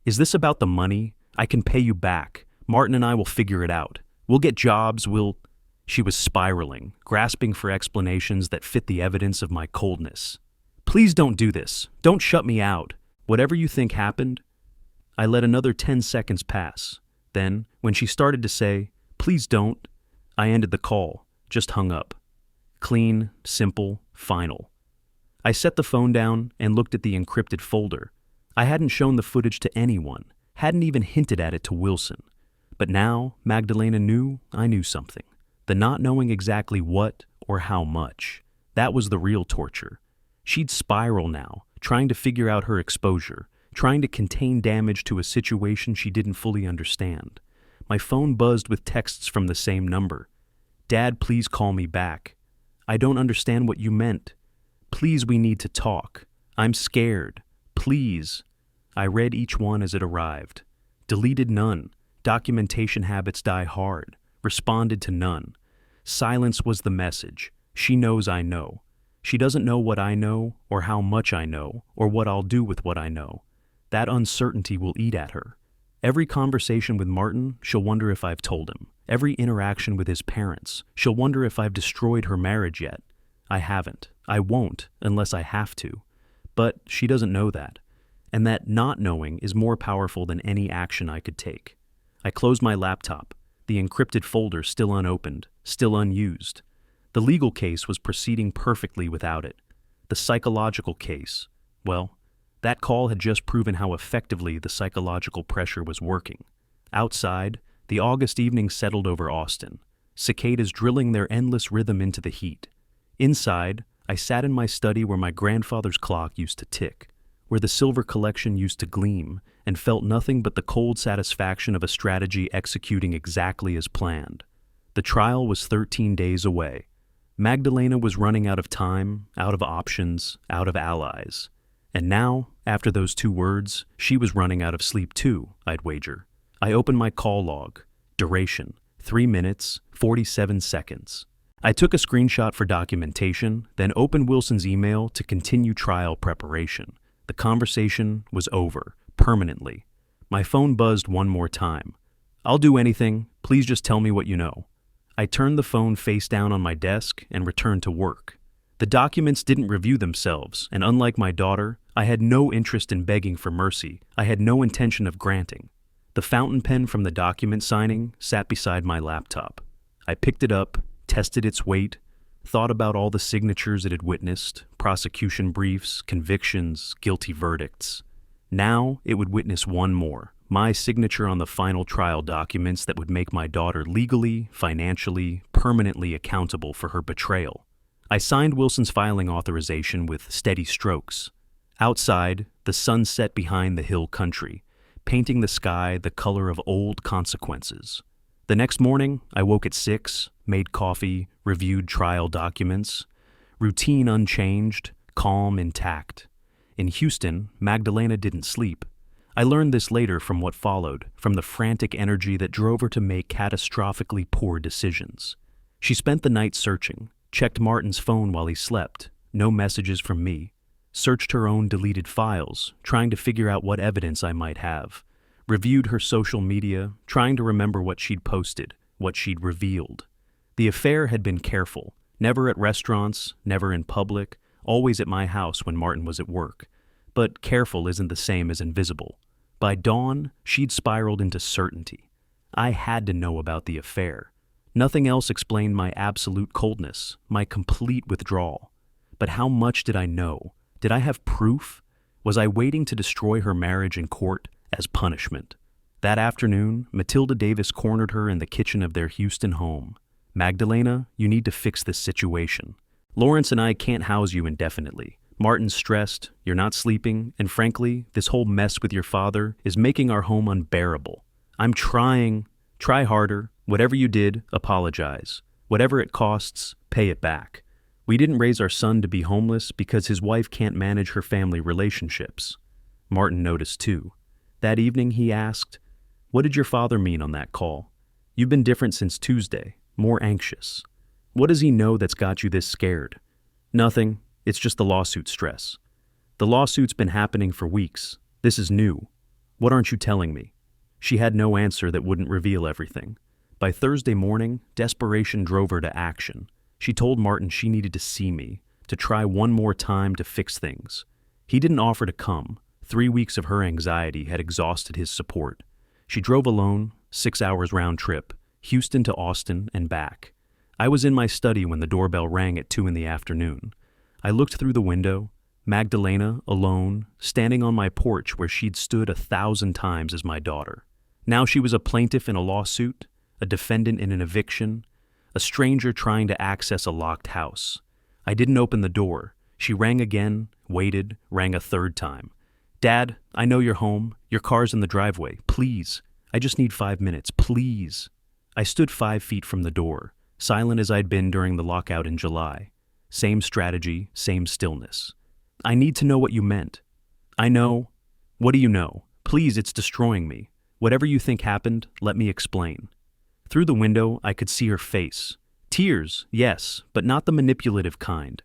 "Is this about the money? I can pay you back. Martin and I will figure it out. We'll get jobs, She was spiraling, grasping for explanations that fit the evidence of my coldness. "Please don't do this. Don't shut me out. Whatever you think happened." I let another 10 seconds pass. Then, when she started to say, "Please don't," I ended the call, just hung up. Clean, simple, final. I set the phone down and looked at the encrypted folder. I hadn't shown the footage to anyone, hadn't even hinted at it to Wilson. But now, Magdalena knew I knew something. The not knowing exactly what or how much. That was the real torture. She'd spiral now, trying to figure out her exposure, trying to contain damage to a situation she didn't fully understand. My phone buzzed with texts from the same number. "Dad, please call me back. I don't understand what you meant. Please, we need to talk. I'm scared. Please." I read each one as it arrived. Deleted none. Documentation habits die hard. Responded to none. Silence was the message. She knows I know. She doesn't know what I know, or how much I know, or what I'll do with what I know. That uncertainty will eat at her. Every conversation with Martin, she'll wonder if I've told him. Every interaction with his parents, she'll wonder if I've destroyed her marriage yet. I haven't. I won't, unless I have to. But she doesn't know that. And that not knowing is more powerful than any action I could take. I closed my laptop, the encrypted folder still unopened, still unused. The legal case was proceeding perfectly without it. The psychological case, well, that call had just proven how effectively the psychological pressure was working. Outside, the August evening settled over Austin, cicadas drilling their endless rhythm into the heat. Inside, I sat in my study where my grandfather's clock used to tick, where the silver collection used to gleam, and felt nothing but the cold satisfaction of a strategy executing exactly as planned. The trial was 13 days away. Magdalena was running out of time, out of options, out of allies. And now, after those 2 words, she was running out of sleep too, I'd wager. I opened my call log. Duration, 3 minutes, 47 seconds. I took a screenshot for documentation, then opened Wilson's email to continue trial preparation. The conversation was over, permanently. My phone buzzed one more time. I'll do anything, please just tell me what you know. I turned the phone face down on my desk and returned to work. The documents didn't review themselves, and unlike my daughter, I had no interest in begging for mercy. I had no intention of granting. The fountain pen from the document signing sat beside my laptop. I picked it up, tested its weight, thought about all the signatures it had witnessed, prosecution briefs, convictions, guilty verdicts. Now it would witness one more, my signature on the final trial documents that would make my daughter legally, financially, permanently accountable for her betrayal. I signed Wilson's filing authorization with steady strokes. Outside, the sun set behind the hill country, painting the sky the color of old consequences. The next morning, I woke at 6, made coffee, reviewed trial documents. Routine unchanged, calm intact. In Houston, Magdalena didn't sleep. I learned this later from what followed, from the frantic energy that drove her to make catastrophically poor decisions. She spent the night searching, checked Martin's phone while he slept, no messages from me, searched her own deleted files, trying to figure out what evidence I might have, reviewed her social media, trying to remember what she'd posted, what she'd revealed. The affair had been careful, never at restaurants, never in public, always at my house when Martin was at work. But careful isn't the same as invisible. By dawn, she'd spiraled into certainty. I had to know about the affair. Nothing else explained my absolute coldness, my complete withdrawal. But how much did I know? Did I have proof? Was I waiting to destroy her marriage in court as punishment? That afternoon, Matilda Davis cornered her in the kitchen of their Houston home. Magdalena, you need to fix this situation. Lawrence and I can't house you indefinitely. Martin's stressed, you're not sleeping, and frankly, this whole mess with your father is making our home unbearable. I'm trying. Try harder. Whatever you did, apologize. Whatever it costs, pay it back. We didn't raise our son to be homeless because his wife can't manage her family relationships. Martin noticed too. That evening he asked, "What did your father mean on that call? You've been different since Tuesday, more anxious. What does he know that's got you this scared?" "Nothing. It's just the lawsuit stress." "The lawsuit's been happening for weeks. This is new. What aren't you telling me?" She had no answer that wouldn't reveal everything. By Thursday morning, desperation drove her to action. She told Martin she needed to see me, to try one more time to fix things. He didn't offer to come. 3 weeks of her anxiety had exhausted his support. She drove alone, 6 hours round trip, Houston to Austin and back. I was in my study when the doorbell rang at 2 in the afternoon. I looked through the window, Magdalena, alone, standing on my porch where she'd stood 1,000 times as my daughter. Now she was a plaintiff in a lawsuit, a defendant in an eviction, a stranger trying to access a locked house. I didn't open the door. She rang again, waited, rang a third time. "Dad, I know you're home. Your car's in the driveway. Please. I just need 5 minutes. Please." I stood 5 feet from the door, silent as I'd been during the lockout in July. Same strategy, same stillness. "I need to know what you meant." "I know." "What do you know? Please, it's destroying me. Whatever you think happened, let me explain." Through the window, I could see her face. Tears, yes, but not the manipulative kind.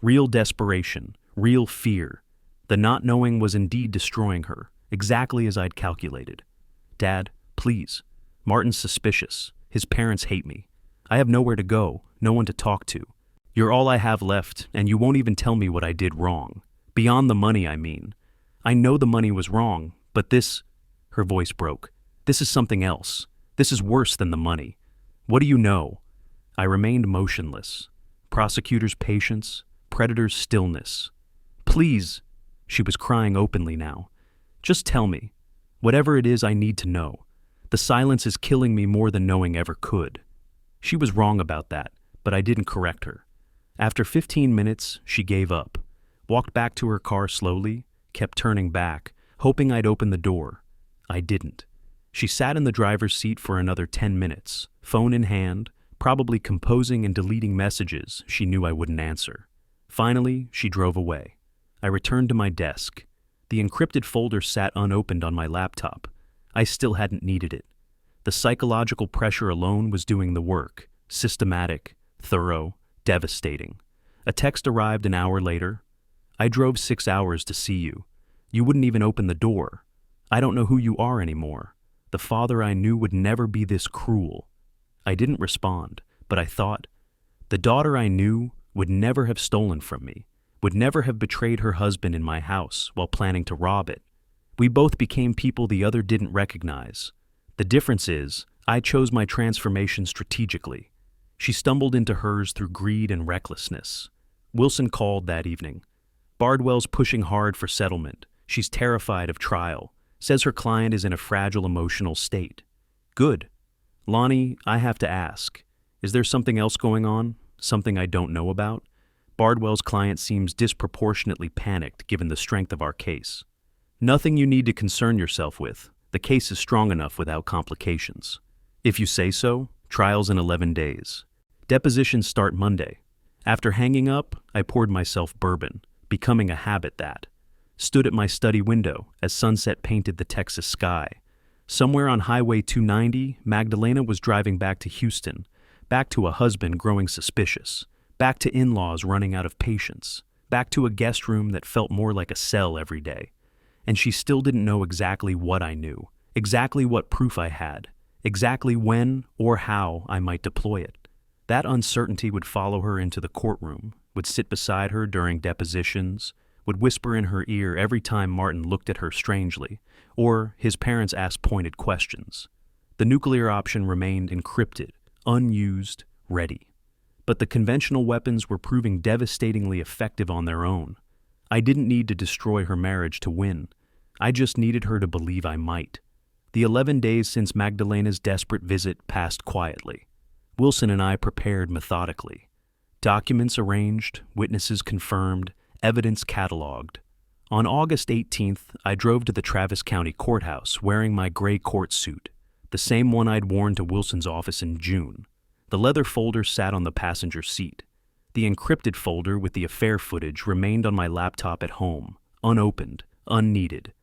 Real desperation, real fear. The not knowing was indeed destroying her, exactly as I'd calculated. Dad, please. Martin's suspicious. His parents hate me. I have nowhere to go, no one to talk to. You're all I have left, and you won't even tell me what I did wrong. Beyond the money, I mean. I know the money was wrong, but this... Her voice broke. This is something else. This is worse than the money. What do you know? I remained motionless. Prosecutor's patience, predator's stillness. Please, she was crying openly now. Just tell me. Whatever it is I need to know. The silence is killing me more than knowing ever could. She was wrong about that, but I didn't correct her. After 15 minutes, she gave up, walked back to her car slowly, kept turning back, hoping I'd open the door. I didn't. She sat in the driver's seat for another 10 minutes, phone in hand, probably composing and deleting messages she knew I wouldn't answer. Finally, she drove away. I returned to my desk. The encrypted folder sat unopened on my laptop. I still hadn't needed it. The psychological pressure alone was doing the work, systematic, thorough, devastating. A text arrived an hour later. I drove 6 hours to see you. You wouldn't even open the door. I don't know who you are anymore. The father I knew would never be this cruel. I didn't respond, but I thought, the daughter I knew would never have stolen from me, would never have betrayed her husband in my house while planning to rob it. We both became people the other didn't recognize. The difference is, I chose my transformation strategically. She stumbled into hers through greed and recklessness. Wilson called that evening. Bardwell's pushing hard for settlement. She's terrified of trial. Says her client is in a fragile emotional state. Good. Lonnie, I have to ask. Is there something else going on? Something I don't know about? Bardwell's client seems disproportionately panicked given the strength of our case. Nothing you need to concern yourself with. The case is strong enough without complications. If you say so, trial's in 11 days. Depositions start Monday. After hanging up, I poured myself bourbon, becoming a habit that. Stood at my study window as sunset painted the Texas sky. Somewhere on Highway 290, Magdalena was driving back to Houston, back to a husband growing suspicious, back to in-laws running out of patience, back to a guest room that felt more like a cell every day. And she still didn't know exactly what I knew, exactly what proof I had, exactly when or how I might deploy it. That uncertainty would follow her into the courtroom, would sit beside her during depositions, would whisper in her ear every time Martin looked at her strangely, or his parents asked pointed questions. The nuclear option remained encrypted, unused, ready. But the conventional weapons were proving devastatingly effective on their own. I didn't need to destroy her marriage to win. I just needed her to believe I might. The 11 days since Magdalena's desperate visit passed quietly. Wilson and I prepared methodically. Documents arranged, witnesses confirmed, evidence cataloged. On August 18th, I drove to the Travis County Courthouse wearing my gray court suit, the same one I'd worn to Wilson's office in June. The leather folder sat on the passenger seat. The encrypted folder with the affair footage remained on my laptop at home, unopened, unneeded.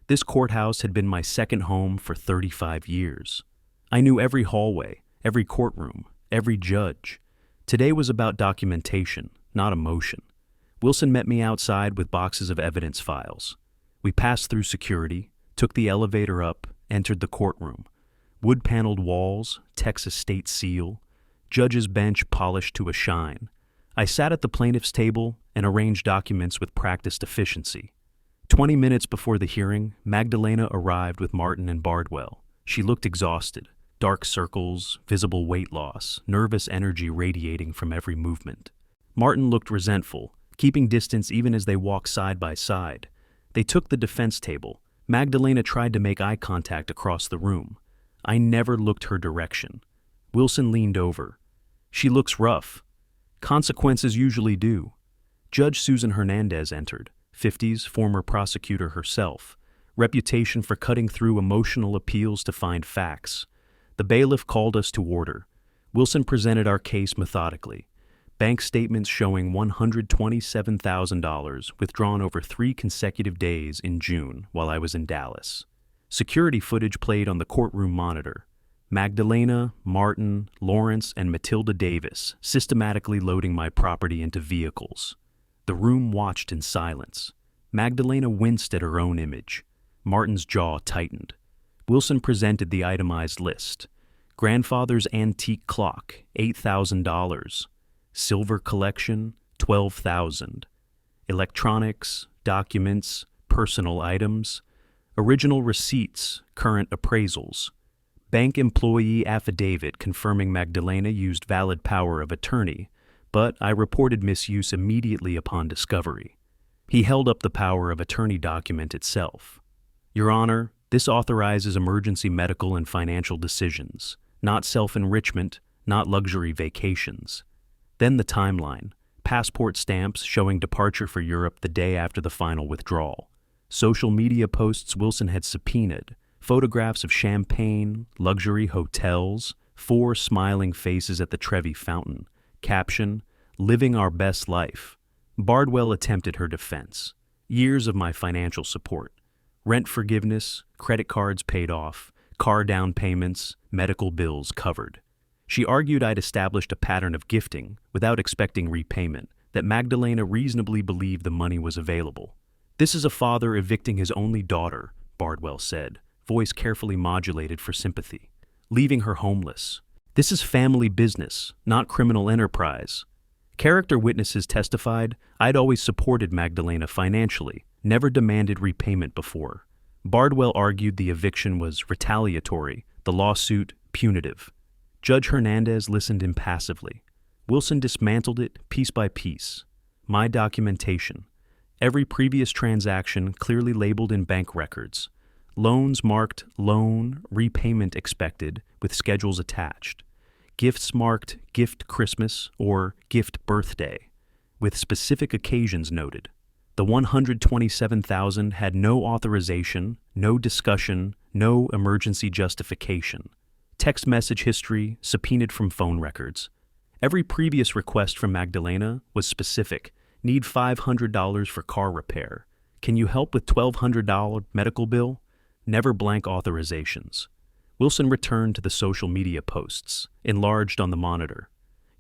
This courthouse had been my second home for 35 years. I knew every hallway, every courtroom, every judge. Today was about documentation, not emotion. Wilson met me outside with boxes of evidence files. We passed through security, took the elevator up, entered the courtroom. Wood-paneled walls, Texas state seal, judge's bench polished to a shine. I sat at the plaintiff's table and arranged documents with practiced efficiency. 20 minutes before the hearing, Magdalena arrived with Martin and Bardwell. She looked exhausted, dark circles, visible weight loss, nervous energy radiating from every movement. Martin looked resentful, keeping distance even as they walked side by side. They took the defense table. Magdalena tried to make eye contact across the room. I never looked her direction. Wilson leaned over. She looks rough. Consequences usually do. Judge Susan Hernandez entered, 50s, former prosecutor herself, reputation for cutting through emotional appeals to find facts. The bailiff called us to order. Wilson presented our case methodically. Bank statements showing $127,000 withdrawn over 3 consecutive days in June while I was in Dallas. Security footage played on the courtroom monitor. Magdalena, Martin, Lawrence, and Matilda Davis systematically loading my property into vehicles. The room watched in silence. Magdalena winced at her own image. Martin's jaw tightened. Wilson presented the itemized list. Grandfather's antique clock, $8,000. Silver collection, $12,000. Electronics, documents, personal items. Original receipts, current appraisals. Bank employee affidavit confirming Magdalena used valid power of attorney, but I reported misuse immediately upon discovery. He held up the power of attorney document itself. Your Honor, this authorizes emergency medical and financial decisions, not self-enrichment, not luxury vacations. Then the timeline. Passport stamps showing departure for Europe the day after the final withdrawal. Social media posts Wilson had subpoenaed. Photographs of champagne, luxury hotels, 4 smiling faces at the Trevi Fountain. Caption, living our best life. Bardwell attempted her defense. Years of my financial support. Rent forgiveness, credit cards paid off, car down payments, medical bills covered. She argued I'd established a pattern of gifting without expecting repayment, that Magdalena reasonably believed the money was available. This is a father evicting his only daughter, Bardwell said, voice carefully modulated for sympathy, leaving her homeless. This is family business, not criminal enterprise. Character witnesses testified I'd always supported Magdalena financially, never demanded repayment before. Bardwell argued the eviction was retaliatory, the lawsuit punitive. Judge Hernandez listened impassively. Wilson dismantled it piece by piece. My documentation. Every previous transaction clearly labeled in bank records. Loans marked loan, repayment expected, with schedules attached. Gifts marked gift Christmas or gift birthday, with specific occasions noted. The $127,000 had no authorization, no discussion, no emergency justification. Text message history subpoenaed from phone records. Every previous request from Magdalena was specific. Need $500 for car repair. Can you help with $1,200 medical bill? Never blank authorizations. Wilson returned to the social media posts, enlarged on the monitor.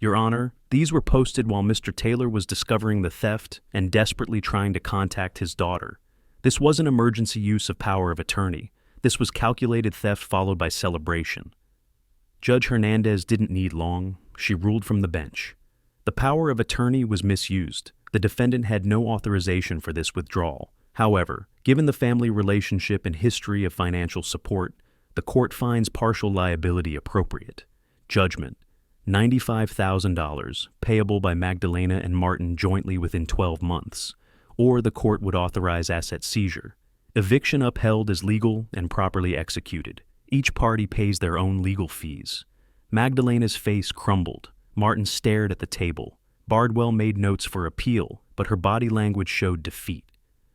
Your Honor, these were posted while Mr. Taylor was discovering the theft and desperately trying to contact his daughter. This wasn't emergency use of power of attorney. This was calculated theft followed by celebration. Judge Hernandez didn't need long. She ruled from the bench. The power of attorney was misused. The defendant had no authorization for this withdrawal. However, given the family relationship and history of financial support, the court finds partial liability appropriate. Judgment: $95,000, payable by Magdalena and Martin jointly within 12 months, or the court would authorize asset seizure. Eviction upheld as legal and properly executed. Each party pays their own legal fees. Magdalena's face crumbled. Martin stared at the table. Bardwell made notes for appeal, but her body language showed defeat.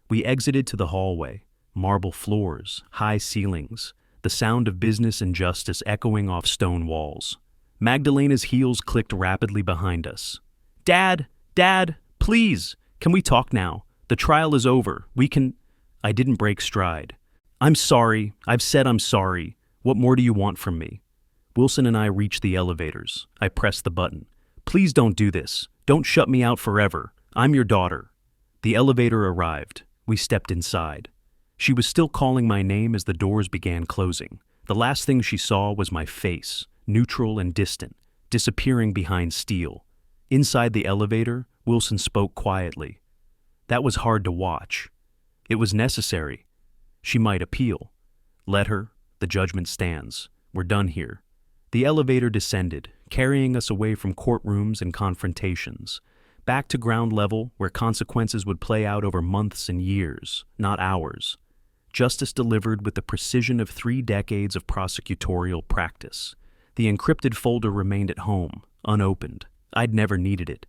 We exited to the hallway. Marble floors, high ceilings, the sound of business and justice echoing off stone walls. Magdalena's heels clicked rapidly behind us. Dad! Dad! Please! Can we talk now? The trial is over. We can... I didn't break stride. I'm sorry. I've said I'm sorry. What more do you want from me? Wilson and I reached the elevators. I pressed the button. Please don't do this. Don't shut me out forever. I'm your daughter. The elevator arrived. We stepped inside. She was still calling my name as the doors began closing. The last thing she saw was my face, neutral and distant, disappearing behind steel. Inside the elevator, Wilson spoke quietly. That was hard to watch. It was necessary. She might appeal. Let her. The judgment stands. We're done here. The elevator descended, carrying us away from courtrooms and confrontations, back to ground level where consequences would play out over months and years, not hours. Justice delivered with the precision of 3 decades of prosecutorial practice. The encrypted folder remained at home, unopened. I'd never needed it.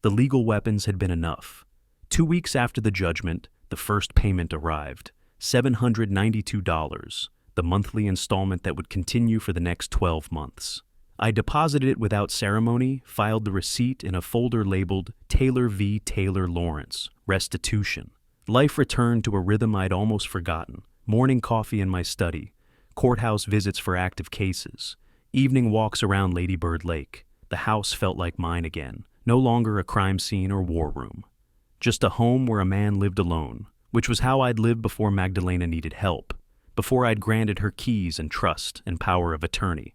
The legal weapons had been enough. 2 weeks after the judgment, the first payment arrived, $792, the monthly installment that would continue for the next 12 months. I deposited it without ceremony, filed the receipt in a folder labeled Taylor v. Taylor Lawrence, Restitution. Life returned to a rhythm I'd almost forgotten. Morning coffee in my study, courthouse visits for active cases, evening walks around Lady Bird Lake. The house felt like mine again, no longer a crime scene or war room. just a home where a man lived alone, which was how I'd lived before Magdalena needed help, before I'd granted her keys and trust and power of attorney.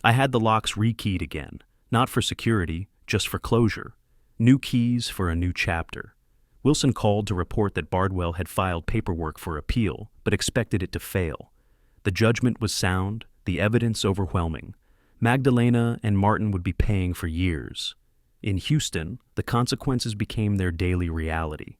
I had the locks rekeyed again, not for security, just for closure. New keys for a new chapter. Wilson called to report that Bardwell had filed paperwork for appeal, but expected it to fail. The judgment was sound, the evidence overwhelming. Magdalena and Martin would be paying for years. In Houston, the consequences became their daily reality.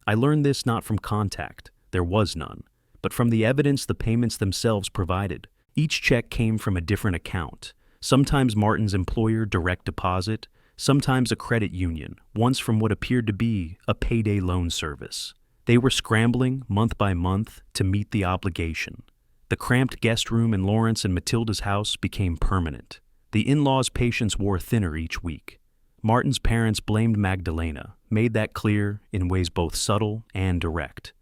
I learned this not from contact, there was none, but from the evidence the payments themselves provided. Each check came from a different account, sometimes Martin's employer direct deposit, sometimes a credit union, once from what appeared to be a payday loan service. They were scrambling, month by month, to meet the obligation. The cramped guest room in Lawrence and Matilda's house became permanent. The in-laws' patience wore thinner each week. Martin's parents blamed Magdalena, made that clear in ways both subtle and direct.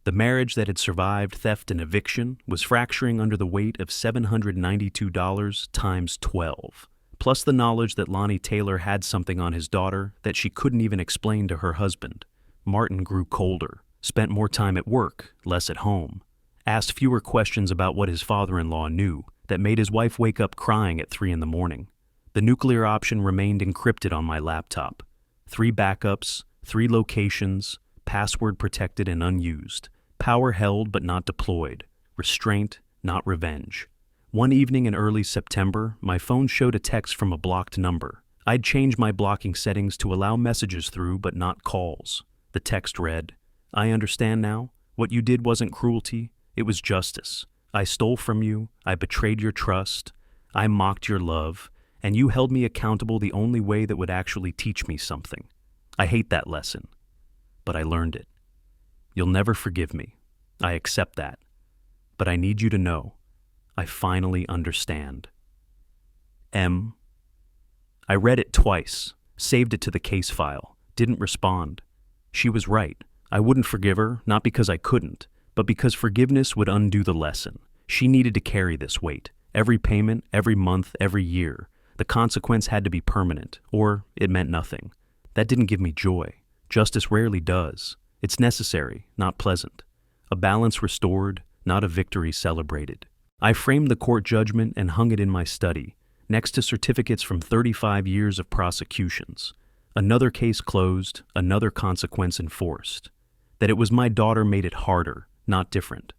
The marriage that had survived theft and eviction was fracturing under the weight of $792 times 12, plus the knowledge that Lonnie Taylor had something on his daughter that she couldn't even explain to her husband. Martin grew colder, spent more time at work, less at home, asked fewer questions about what his father-in-law knew that made his wife wake up crying at 3 a.m. The nuclear option remained encrypted on my laptop. 3 backups, 3 locations, password protected and unused. Power held but not deployed. Restraint, not revenge. One evening in early September, my phone showed a text from a blocked number. I'd changed my blocking settings to allow messages through but not calls. The text read, "I understand now. What you did wasn't cruelty. It was justice. I stole from you. I betrayed your trust. I mocked your love. And you held me accountable the only way that would actually teach me something. I hate that lesson, but I learned it. You'll never forgive me. I accept that. But I need you to know, I finally understand. M. I read it twice, saved it to the case file, didn't respond. She was right. I wouldn't forgive her, not because I couldn't, but because forgiveness would undo the lesson. She needed to carry this weight. Every payment, every month, every year. The consequence had to be permanent, or it meant nothing. That didn't give me joy. Justice rarely does. It's necessary, not pleasant. A balance restored, not a victory celebrated. I framed the court judgment and hung it in my study, next to certificates from 35 years of prosecutions. Another case closed, another consequence enforced. That it was my daughter made it harder, not different.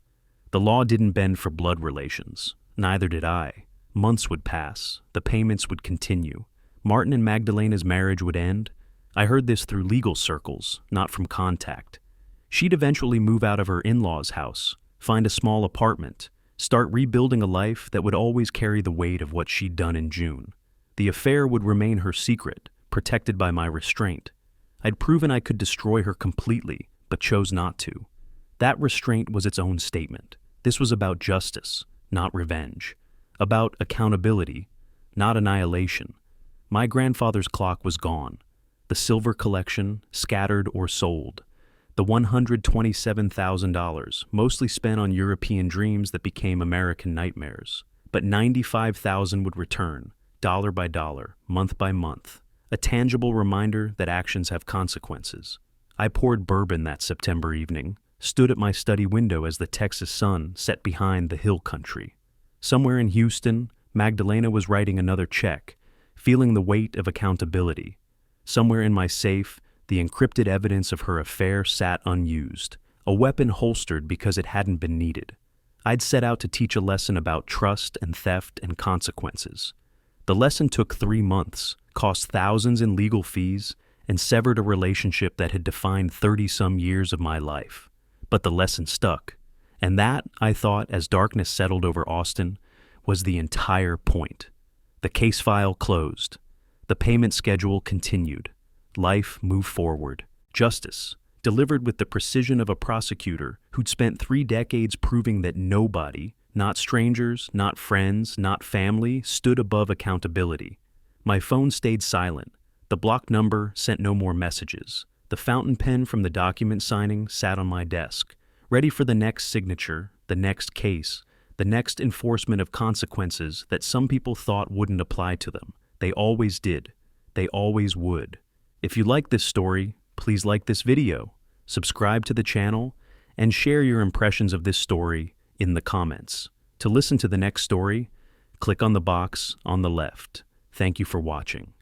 The law didn't bend for blood relations. Neither did I. Months would pass. The payments would continue. Martin and Magdalena's marriage would end. I heard this through legal circles, not from contact. She'd eventually move out of her in-laws' house, find a small apartment, start rebuilding a life that would always carry the weight of what she'd done in June. The affair would remain her secret, protected by my restraint. I'd proven I could destroy her completely, but chose not to. That restraint was its own statement. This was about justice, not revenge. About accountability, not annihilation. My grandfather's clock was gone. The silver collection, scattered or sold. The $127,000, mostly spent on European dreams that became American nightmares. But $95,000 would return, dollar by dollar, month by month. A tangible reminder that actions have consequences. I poured bourbon that September evening, stood at my study window as the Texas sun set behind the hill country. Somewhere in Houston, Magdalena was writing another check, feeling the weight of accountability. Somewhere in my safe, the encrypted evidence of her affair sat unused, a weapon holstered because it hadn't been needed. I'd set out to teach a lesson about trust and theft and consequences. The lesson took 3 months, cost thousands in legal fees, and severed a relationship that had defined 30-some years of my life. But the lesson stuck. And that, I thought, as darkness settled over Austin, was the entire point. The case file closed. The payment schedule continued. Life moved forward. Justice, delivered with the precision of a prosecutor who'd spent 3 decades proving that nobody, not strangers, not friends, not family, stood above accountability. My phone stayed silent. The blocked number sent no more messages. The fountain pen from the document signing sat on my desk, ready for the next signature, the next case, the next enforcement of consequences that some people thought wouldn't apply to them. They always did. They always would. If you like this story, Please like this video, subscribe to the channel, and share your impressions of this story in the comments. To listen to the next story, click on the box on the left. Thank you for watching.